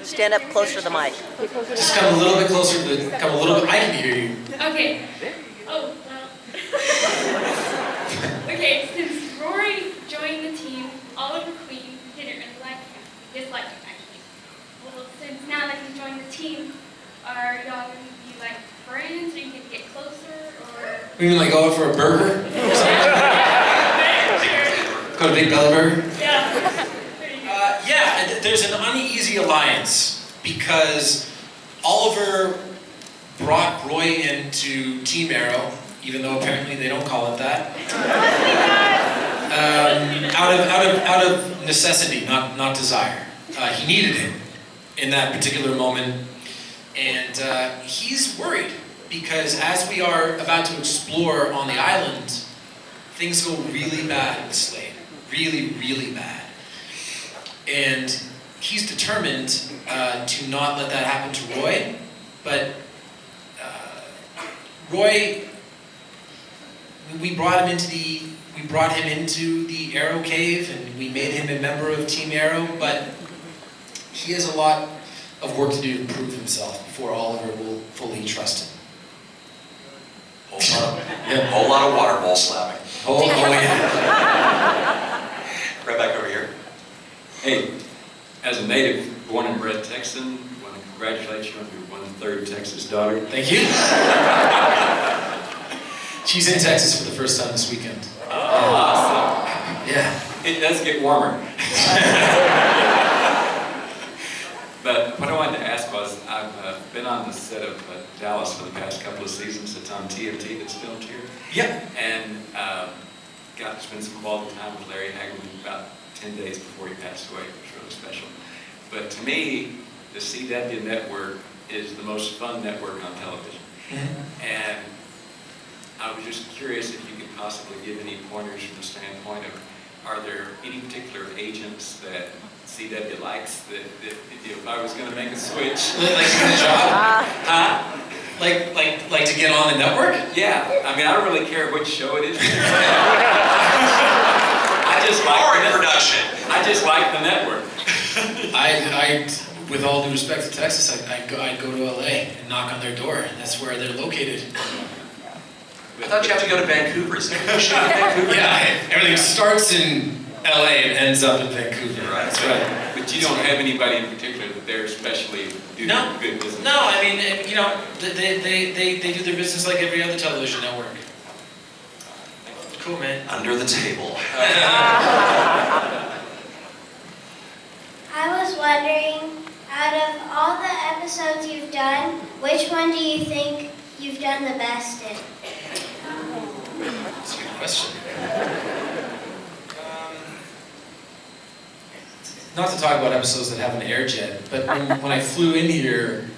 Stand up closer to the mic. Just come a little bit closer to the, come a little bit, I can hear you. Okay. Oh, well. Okay, since Rory joined the team, Oliver Queen didn't really like him. Disliked him, actually. Well, since now that he's joined the team, are y'all going to be like friends? Are you going to get closer? Or... You mean like go out for a burger? Go to Big Belly Burger? Yeah. Yeah, there's an uneasy alliance because Oliver brought Roy into Team Arrow, even though apparently they don't call it that. Out of necessity, not desire. He needed him in that particular moment, and he's worried because as we are about to explore on the island, things go really bad in the Slade. Really, really bad. And he's determined to not let that happen to Roy, but Roy, we brought him into the Arrow Cave, and we made him a member of Team Arrow, but he has a lot of work to do to prove himself before Oliver will fully trust him. Whole lot of water ball slapping. Oh yeah. Right back over here. Hey, as a native, born and bred Texan, I want to congratulate you on your 1/3 Texas daughter. Thank you. She's in Texas for the first time this weekend. Awesome. Yeah. It does get warmer. But what I wanted to ask was, I've been on the set of Dallas for the past couple of seasons. It's on TNT that's filmed here. Yep. And got to spend some quality time with Larry Hagerman about 10 days before he passed away. It was really special. But to me, the CW network is the most fun network on television. Mm-hmm. And I was just curious if you could possibly give any pointers from the standpoint of, are there any particular agents that CW likes that if I was going to make a switch? Like to get a job? Huh? Like to get on the network? Yeah. I mean, I don't really care which show it is. I just like Or in production. I just like the network. I, with all due respect to Texas, I'd go to LA and knock on their door, and that's where they're located. I thought you have to go to Vancouver. Is there a show in Vancouver? Yeah, everything starts in LA and ends up in Vancouver. Right. That's right. But you don't have anybody in particular that they're especially doing good business? No, I mean, you know, they do their business like every other television network. Cool, man. Under the table. I was wondering, out of all the episodes you've done, which one do you think you've done the best in? That's a good question. Not to talk about episodes that haven't aired yet, but when I flew in here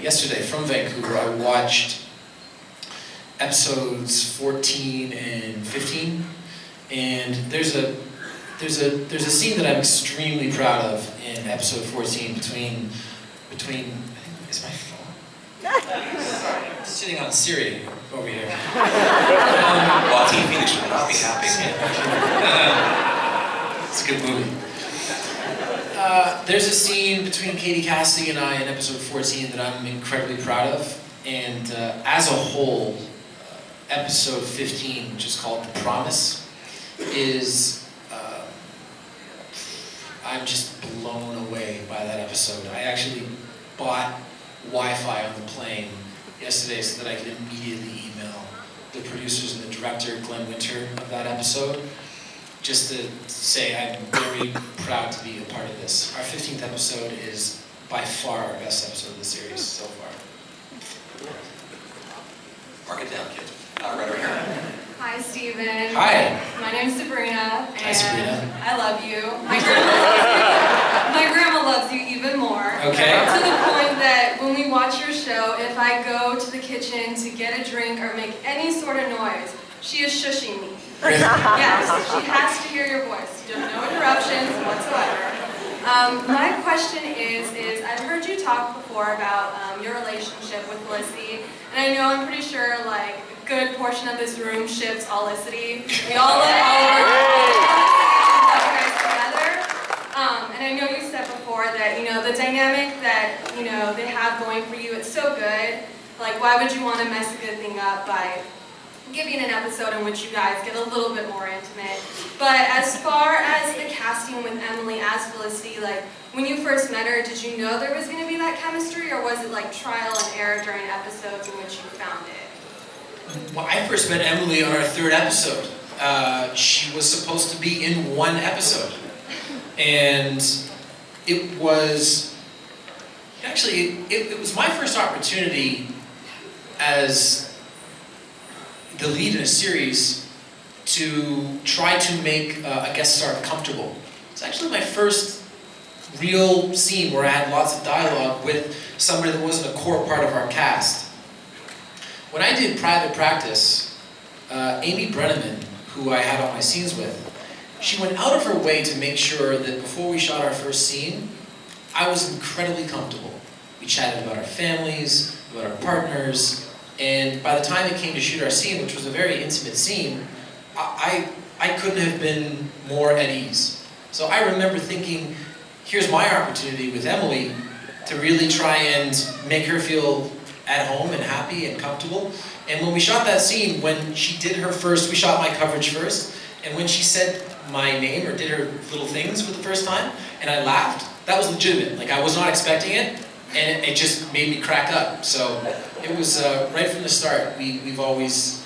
yesterday from Vancouver, I watched episodes 14 and 15, and there's a scene that I'm extremely proud of in episode 14 between is my phone? I'm sitting on Siri over here. Well, Team Phoenix would not be happy. It's a good movie. There's a scene between Katie Cassidy and I in episode 14 that I'm incredibly proud of, and as a whole, episode 15, which is called The Promise, is I'm just blown away by that episode. I actually bought Wi-Fi on the plane yesterday so that I could immediately email the producers and the director, Glenn Winter, of that episode, just to say I'm very proud to be a part of this. Our 15th episode is by far our best episode of the series so far. Mark it down, kid. Right over here. Hi, Steven. Hi. My name's Sabrina. Hi, Sabrina. I love you. My grandma loves you even more. Okay. To the point that when we watch your show, if I go to the kitchen to get a drink or make any sort of noise, she is shushing me. Yes, she has to hear your voice. No interruptions whatsoever. My question is I've heard you talk before about your relationship with Felicity, and I know I'm pretty sure like a good portion of this room ships Felicity. We all love Oliver. We love you guys together. And I know you said before before that, the dynamic that, they have going for you, it's so good. Like, why would you want to mess a good thing up by giving an episode in which you guys get a little bit more intimate? But as far as the casting with Emily as Felicity, like, when you first met her, did you know there was going to be that chemistry, or was it like trial and error during episodes in which you found it? Well, I first met Emily on our 3rd episode. She was supposed to be in 1 episode. And it was, actually, it was my first opportunity as the lead in a series to try to make a guest star comfortable. It's actually my first real scene where I had lots of dialogue with somebody that wasn't a core part of our cast. When I did Private Practice, Amy Brenneman, who I had all my scenes with, she went out of her way to make sure that before we shot our first scene, I was incredibly comfortable. We chatted about our families, about our partners, and by the time it came to shoot our scene, which was a very intimate scene, I couldn't have been more at ease. So I remember thinking, here's my opportunity with Emily to really try and make her feel at home and happy and comfortable. And when we shot that scene, when she did her first, we shot my coverage first, and when she said my name or did her little things for the first time, and I laughed, that was legitimate. Like, I was not expecting it, and it just made me crack up. So it was right from the start. We've always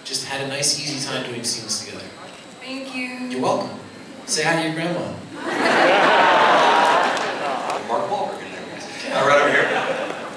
just had a nice, easy time doing scenes together. Thank you. You're welcome. Say hi to your grandma. Mark Wahlberg in there. Right over here.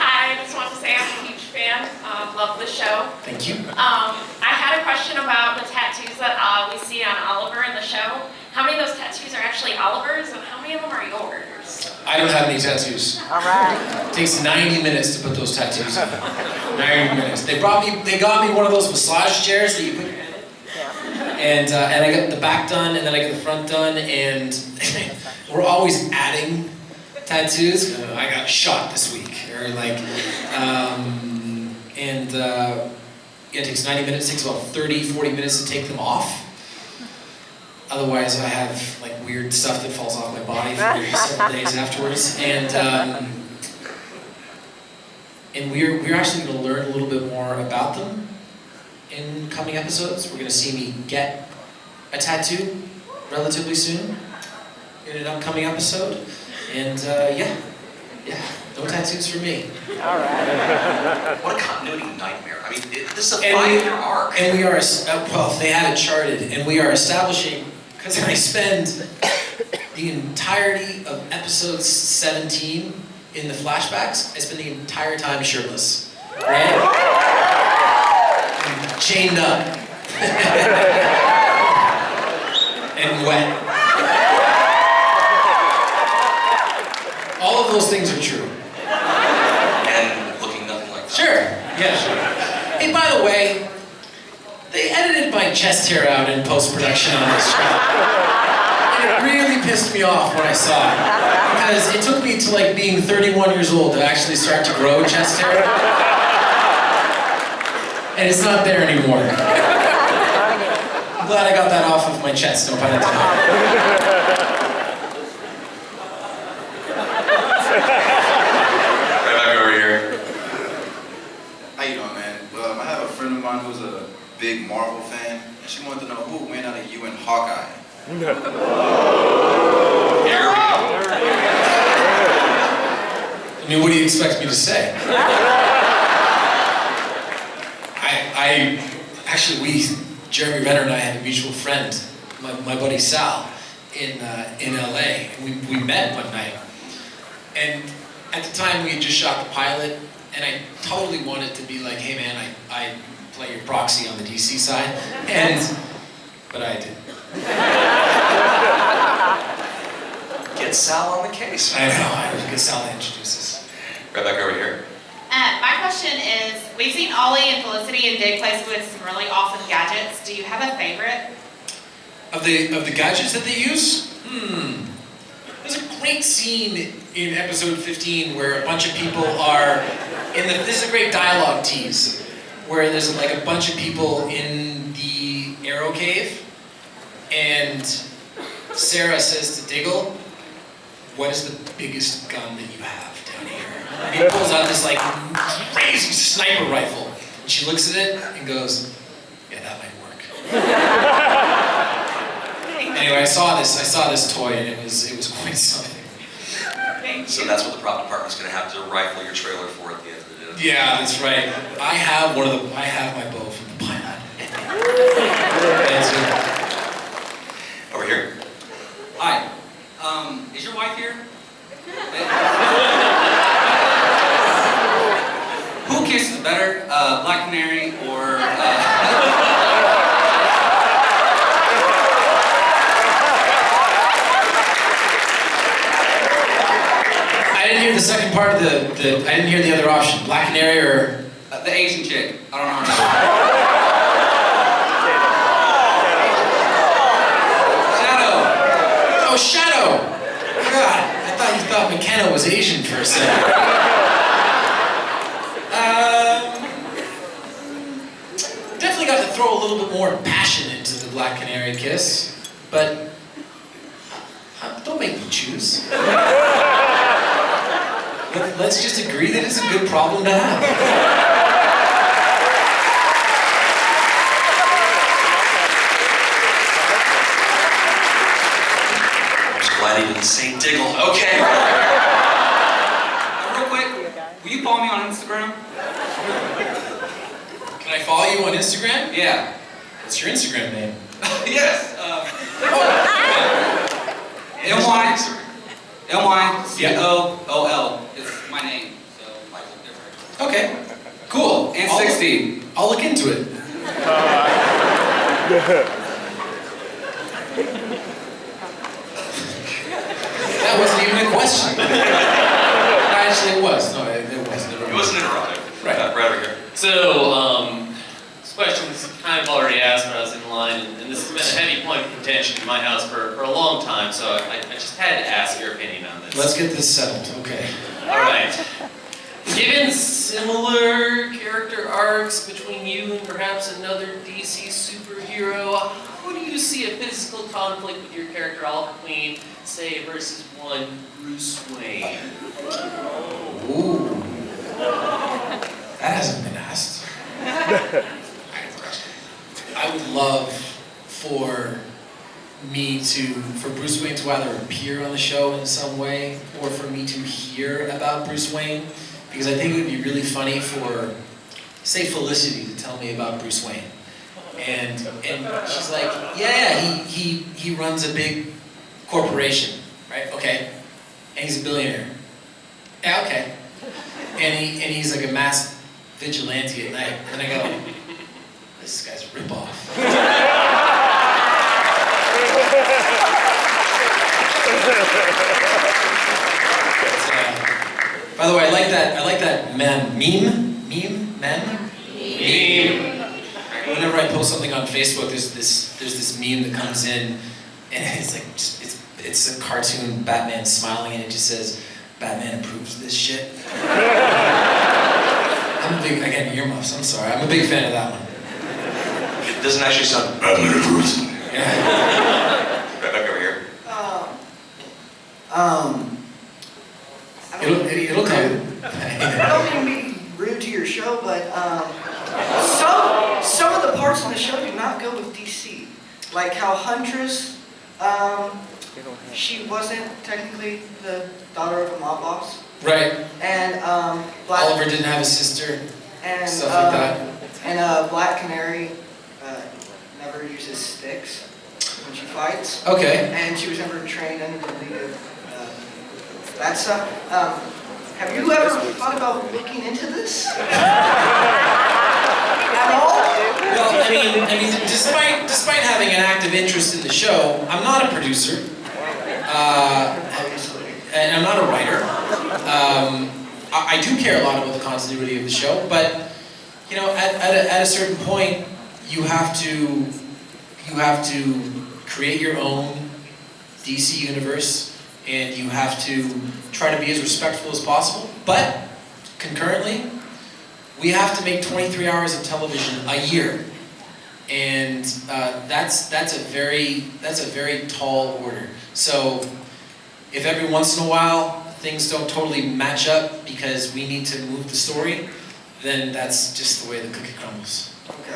Hi, I just want to say I'm a huge fan. Love the show. Thank you. I had a question about the tattoos that we see on Oliver in the show. How many of those tattoos are actually Oliver's, and how many of them are yours? I don't have any tattoos. All right. It takes 90 minutes to put those tattoos on. 90 minutes. They got me one of those massage chairs that you put your head in. And I got the back done, and then I got the front done, and we're always adding tattoos. I got shot this week, or like, it takes 90 minutes. It takes about 30, 40 minutes to take them off. Otherwise, I have like weird stuff that falls off my body for several days afterwards. And we're actually going to learn a little bit more about them in coming episodes. We're going to see me get a tattoo relatively soon in an upcoming episode. And yeah, no tattoos for me. All right. What a continuity nightmare. I mean, this is a 5-year arc. And we are, well, they had it charted, and we are establishing, because I spend the entirety of episode 17 in the flashbacks, I spend the entire time shirtless, right? And chained up. And wet. All of those things are true. And looking nothing like that. Sure, yeah, sure. Hey, by the way, they edited my chest hair out in post-production on this show. And it really pissed me off when I saw it. Because it took me to like being 31 years old to actually start to grow chest hair. And it's not there anymore. I'm glad I got that off of my chest, no pun intended. Big Marvel fan, and she wanted to know who would win out of you and Hawkeye. Here I mean, what do you expect me to say? Jeremy Renner and I had a mutual friend, my buddy Sal, in LA, and we met one night. And at the time we had just shot the pilot, and I totally wanted to be like, hey man, I play your proxy on the DC side, but I didn't. Get Sal on the case. I know, I was get Sal to introduce us. Right back over here. My question is, we've seen Ollie and Felicity in Dig Place with some really awesome gadgets. Do you have a favorite? Of the gadgets that they use? There's a great scene in episode 15 where a bunch of people are this is a great dialogue tease, where there's like a bunch of people in the Arrow Cave, and Sarah says to Diggle, what is the biggest gun that you have down here? And he pulls out this like crazy sniper rifle. And she looks at it and goes, yeah, that might work. Anyway, I saw this toy and it was quite something. So that's what the prop department's gonna have to rifle your trailer for at the end of the day. Yeah, that's right. I have my bow from the pilot. That's it. Over here. Hi. Is your wife here? Who kisses better, Black Canary or? I didn't hear the second part of I didn't hear the other option. Black Canary or The Asian chick. I don't know her name. Shadow. Oh, Shadow. God, I thought you thought McKenna was Asian for a second. Definitely got to throw a little bit more passion into the Black Canary kiss, but don't make me choose. Let's just agree that it's a good problem to have. I'm just glad he didn't say diggle. Okay. Real quick, will you follow me on Instagram? Can I follow you on Instagram? Yeah. What's your Instagram name? Yes. MYCOOL is my name, so mine's different. Okay, cool. And 60. I'll look into it. That wasn't even a question. Actually, it was. No, it wasn't. It wasn't interrupted. Right. Right over here. So, this question was kind of already asked when I was in line, and this has been a heavy point of contention in my house for a long time, so I just had to ask your opinion on this. Let's get this settled. Okay. All right. Given similar character arcs between you and perhaps another DC superhero, how do you see a physical conflict with your character Oliver Queen, say, versus one Bruce Wayne? Ooh. That hasn't been asked. I would love for Bruce Wayne to either appear on the show in some way, or for me to hear about Bruce Wayne, because I think it would be really funny for, say, Felicity to tell me about Bruce Wayne. And she's like, yeah, he runs a big corporation, right? Okay. And he's a billionaire. Yeah, okay. And he's like a masked vigilante at night. And I go, this guy's a ripoff. By the way, I like that meme. Whenever I post something on Facebook, there's this meme that comes in, and it's like it's a cartoon Batman smiling, and it just says, "Batman approves of this shit." I'm a big, again, earmuffs. I'm sorry. I'm a big fan of that one. It doesn't actually sound Batman approves. Right back over here. It'll come. I don't mean to be rude to your show, but some of the parts in the show do not go with DC. Like how Huntress, she wasn't technically the daughter of a mob boss. Right. And Oliver didn't have a sister. and Stuff like that. And Black Canary never uses sticks when she fights. Okay. And she was never trained under the lead of that stuff. Have you ever thought about looking into this? At all? Well, I mean, despite having an active interest in the show, I'm not a producer. And I'm not a writer. I do care a lot about the continuity of the show, but you know, at a certain point, you have to create your own DC universe, and you have to try to be as respectful as possible. But concurrently, we have to make 23 hours of television a year, and that's a very tall order. So if every once in a while things don't totally match up because we need to move the story, then that's just the way the cookie crumbles. Okay.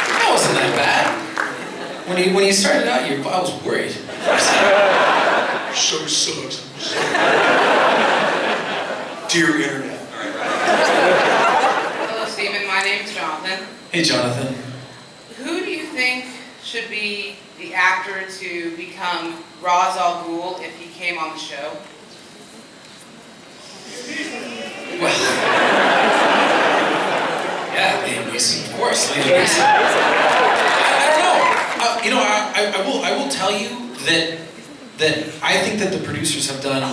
That wasn't that bad. When you started out, I was worried. So sucks. Dear Internet. All right. Hello, Stephen. My name's Jonathan. Hey, Jonathan. Who do you think should be the actor to become Ra's al Ghul if he came on the show? Well, yeah, Liam Neeson, of course. Liam Neeson. I don't know. I will tell you that I think that the producers have done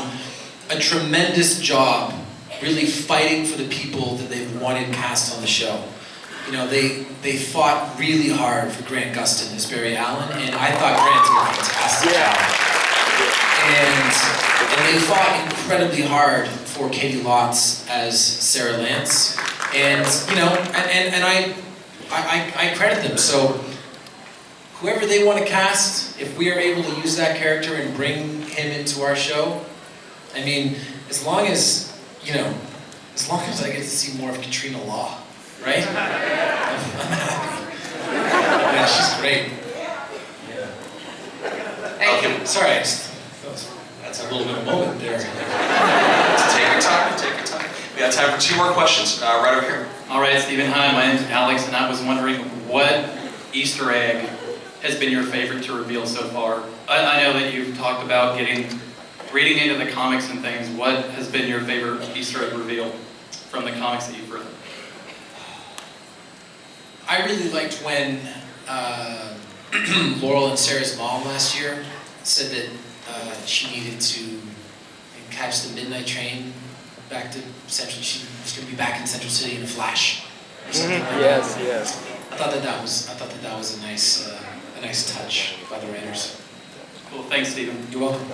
a tremendous job really fighting for the people that they've wanted cast on the show. You know, they fought really hard for Grant Gustin as Barry Allen, and I thought Grant did a fantastic job. And they fought incredibly hard for Katie Lotz as Sarah Lance, and you know, and I credit them. So whoever they want to cast, if we are able to use that character and bring him into our show, I mean, as long as I get to see more of Katrina Law, right? I'm happy. Yeah, she's great. Thank you. Sorry, that's a little bit of a moment there. Take your time. We got time for 2 more questions. Right over here. All right, Stephen. Hi, my name's Alex, and I was wondering what Easter egg has been your favorite to reveal so far? I know that you've talked about reading into the comics and things. What has been your favorite Easter egg reveal from the comics that you've read? I really liked when Laurel and Sarah's mom last year said that she needed to catch the midnight train back to Central. She was going to be back in Central City in a flash or something like that. Yes. I thought that was a nice touch by the writers. Cool. Thanks, Stephen. You're welcome.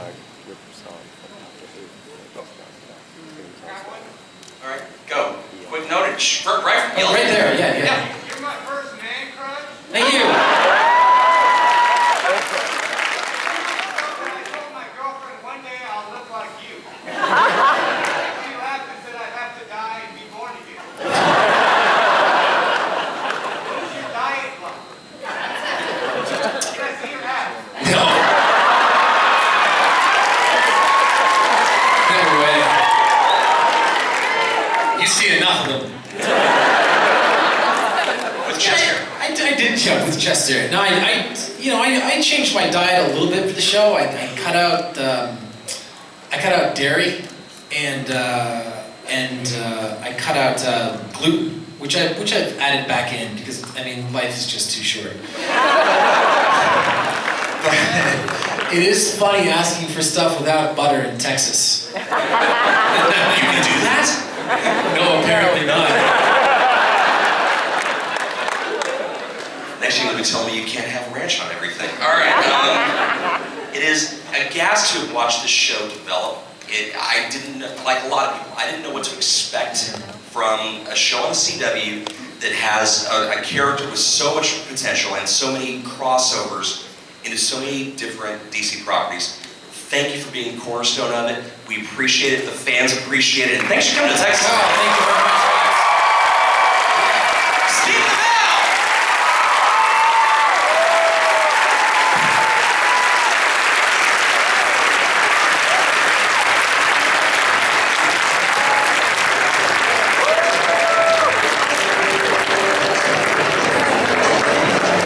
All right, go. Quick notice. Right there. Yeah. You're my first man crush. Thank you. I told my girlfriend one day I'll look like you. She laughed and said I'd have to die and be born again. What's your diet like? Can I see your abs? No. No way. You see enough of them. With chest hair. I did jump with chest hair. No, I changed my diet a little bit for the show. I cut out dairy, and I cut out gluten, which I've added back in because I mean life is just too short. But it is funny asking for stuff without butter in Texas. You can do that? No, apparently not. Next thing you'll be telling me you can't have ranch on everything. All right. It is a gas to have watched this show develop. I didn't, like a lot of people, I didn't know what to expect from a show on the CW that has a character with so much potential and so many crossovers into so many different DC properties. Thank you for being a cornerstone of it. We appreciate it. The fans appreciate it. And thanks for coming to Texas.